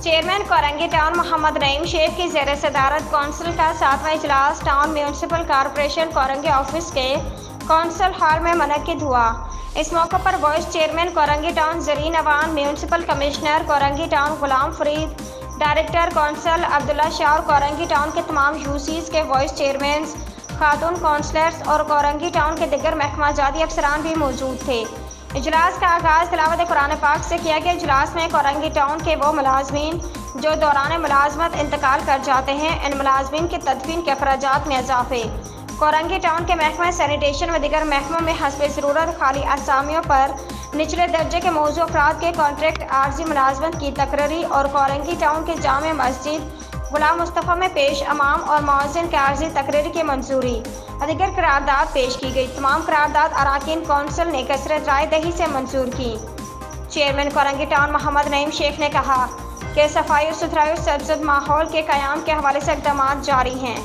Chairman Korangi town Muhammad Naeem Shaikh کی زیر صدارت کونسل کا 7واں اجلاس town municipal corporation Korangi office کے کونسل ہال میں منعقد ہوا۔ اس موقع پر vice chairman Korangi town Zareen Awan, municipal commissioner Korangi town Ghulam Farid, director council Abdullah Shah اور کورنگی ٹاؤن کے تمام یوسیز کے وائس چیئرمینز، خاتون کونسلرز اور کورنگی ٹاؤن کے دیگر محکمہ جاتی افسران بھی موجود تھے۔ اجلاس کا آغاز تلاوت قرآن پاک سے کیا گیا۔ اجلاس میں کورنگی ٹاؤن کے وہ ملازمین جو دوران ملازمت انتقال کر جاتے ہیں، ان ملازمین کی تدفین کے اخراجات میں اضافے، کورنگی ٹاؤن کے محکمہ سینیٹیشن و دیگر محکموں میں حسب ضرورت خالی اسامیوں پر نچلے درجے کے موضوع افراد کے کانٹریکٹ عارضی ملازمت کی تقرری اور کورنگی ٹاؤن کے جامع مسجد غلام مصطفیٰ میں پیش امام اور مؤذن کے عارضی تقرری کی منظوری اور دیگر قرارداد پیش کی گئی۔ تمام قرارداد اراکین کونسل نے کثرت رائے دہی سے منظور کی۔ چیئرمین کورنگی ٹاؤن محمد نعیم شیخ نے کہا کہ صفائی و ستھرائی اور سرسبز ماحول کے قیام کے حوالے سے اقدامات جاری ہیں۔